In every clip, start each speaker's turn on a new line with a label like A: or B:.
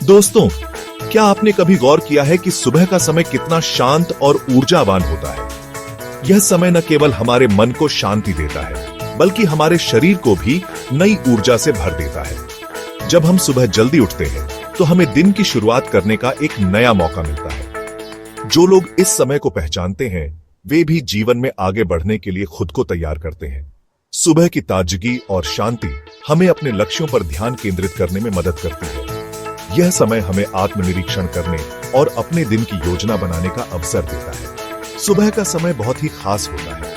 A: दोस्तों, क्या आपने कभी गौर किया है कि सुबह का समय कितना शांत और ऊर्जावान होता है? यह समय न केवल हमारे मन को शांति देता है, बल्कि हमारे शरीर को भी नई ऊर्जा से भर देता है। जब हम सुबह जल्दी उठते हैं, तो हमें दिन की शुरुआत करने का एक नया मौका मिलता है। जो लोग इस समय को पहचानते हैं, वे भी जीवन में आगे बढ़ने के लिए खुद को तैयार करते हैं। सुबह की ताजगी और शांति हमें अपने लक्ष्यों पर ध्यान केंद्रित करने में मदद करती है। यह समय हमें आत्मनिरीक्षण करने और अपने दिन की योजना बनाने का अवसर देता है। सुबह का समय बहुत ही खास होता है।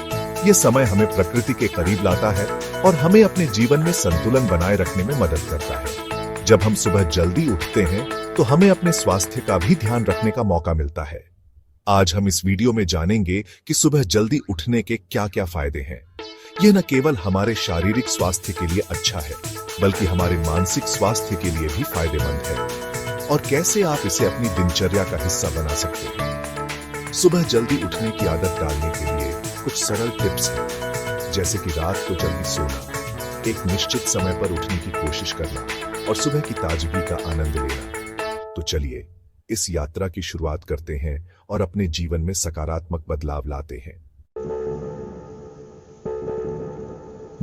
A: यह समय हमें प्रकृति के करीब लाता है और हमें अपने जीवन में संतुलन बनाए रखने में मदद करता है। जब हम सुबह जल्दी उठते हैं, तो हमें अपने स्वास्थ्य का भी ध्यान रखने का मौका मिलता है। आज हम इस वीडियो में जानेंगे कि सुबह जल्दी उठने के क्या-क्या फायदे हैं। यह न केवल हमारे शारीरिक स्वास्थ्य के लिए अच्छा है, बल्कि हमारे मानसिक स्वास्थ्य के लिए भी फायदेमंद है। और कैसे आप इसे अपनी दिनचर्या का हिस्सा बना सकते हैं। सुबह जल्दी उठने की आदत डालने के लिए कुछ सरल टिप्स हैं, जैसे कि रात को जल्दी सोना, एक निश्चित समय पर उठने की कोशिश करना और सुबह की ताजगी का आनंद लेना। तो चलिए इस यात्रा की शुरुआत करते हैं और अपने जीवन में सकारात्मक बदलाव लाते हैं।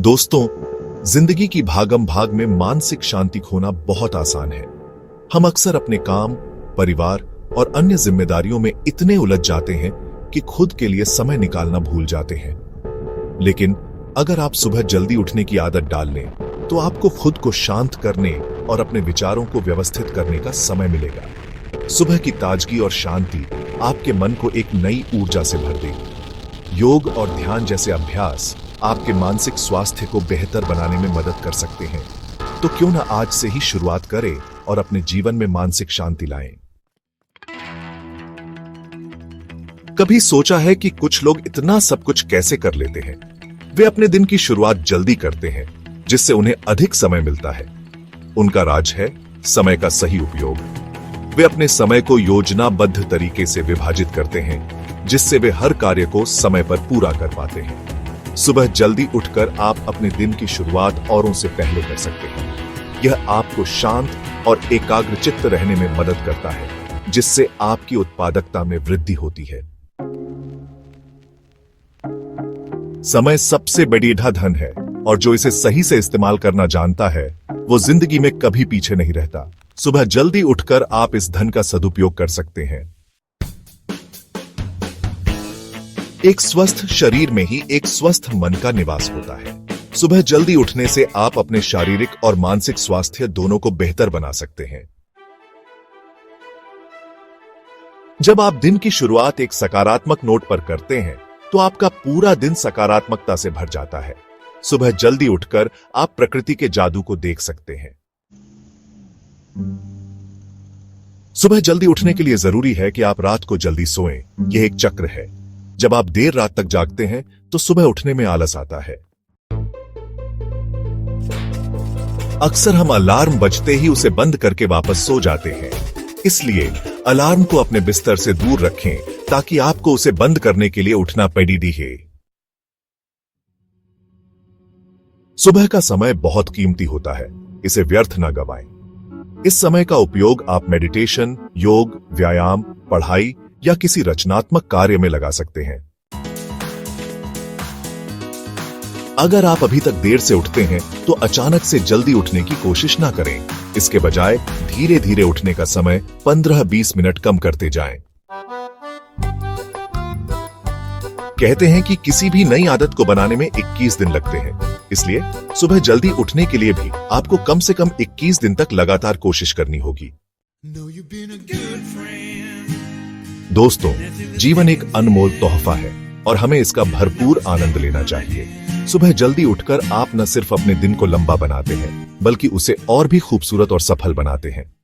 A: दोस्तों, जिंदगी की भागम भाग में मानसिक शांति खोना बहुत आसान है। हम अक्सर अपने काम, परिवार और अन्य जिम्मेदारियों में इतने उलझ जाते हैं कि खुद के लिए समय निकालना भूल जाते हैं। लेकिन अगर आप सुबह जल्दी उठने की आदत डाल लें, तो आपको खुद को शांत करने और अपने विचारों को व्यवस्थित करने का समय मिलेगा। सुबह की ताजगी और शांति आपके मन को एक नई ऊर्जा से भर देगी। योग और ध्यान जैसे अभ्यास आपके मानसिक स्वास्थ्य को बेहतर बनाने में मदद कर सकते हैं। तो क्यों ना आज से ही शुरुआत करें और अपने जीवन में मानसिक शांति लाएं। कभी सोचा है कि कुछ लोग इतना सब कुछ कैसे कर लेते हैं? वे अपने दिन की शुरुआत जल्दी करते हैं, जिससे उन्हें अधिक समय मिलता है। उनका राज है समय का सही उपयोग। वे अपने समय को योजनाबद्ध तरीके से विभाजित करते हैं, जिससे वे हर कार्य को समय पर पूरा कर पाते हैं। सुबह जल्दी उठकर आप अपने दिन की शुरुआत औरों से पहले कर सकते हैं। यह आपको शांत और एकाग्रचित्त रहने में मदद करता है, जिससे आपकी उत्पादकता में वृद्धि होती है। समय सबसे बड़ी धन है, और जो इसे सही से इस्तेमाल करना जानता है, वो जिंदगी में कभी पीछे नहीं रहता। सुबह जल्दी उठकर आप इस धन का सदुपयोग कर सकते हैं। एक स्वस्थ शरीर में ही एक स्वस्थ मन का निवास होता है। सुबह जल्दी उठने से आप अपने शारीरिक और मानसिक स्वास्थ्य दोनों को बेहतर बना सकते हैं। जब आप दिन की शुरुआत एक सकारात्मक नोट पर करते हैं, तो आपका पूरा दिन सकारात्मकता से भर जाता है। सुबह जल्दी उठकर आप प्रकृति के जादू को देख सकते हैं। सुबह जल्दी उठने के लिए जरूरी है कि आप रात को जल्दी सोएं। यह एक चक्र है। जब आप देर रात तक जागते हैं, तो सुबह उठने में आलस आता है। अक्सर हम अलार्म बजते ही उसे बंद करके वापस सो जाते हैं। इसलिए अलार्म को अपने बिस्तर से दूर रखें, ताकि आपको उसे बंद करने के लिए उठना पड़े। सुबह का समय बहुत कीमती होता है, इसे व्यर्थ न गवाएं। इस समय का उपयोग आप मेडिटेशन, योग, व्यायाम, पढ़ाई या किसी रचनात्मक कार्य में लगा सकते हैं। अगर आप अभी तक देर से उठते हैं, तो अचानक से जल्दी उठने की कोशिश ना करें। इसके बजाय धीरे धीरे उठने का समय 15-20 मिनट कम करते जाएं। कहते हैं कि किसी भी नई आदत को बनाने में 21 दिन लगते हैं। इसलिए सुबह जल्दी उठने के लिए भी आपको कम से कम 21 दिन तक लगातार कोशिश करनी होगी। दोस्तों, जीवन एक अनमोल तोहफा है और हमें इसका भरपूर आनंद लेना चाहिए। सुबह जल्दी उठकर आप न सिर्फ अपने दिन को लंबा बनाते हैं, बल्कि उसे और भी खूबसूरत और सफल बनाते हैं।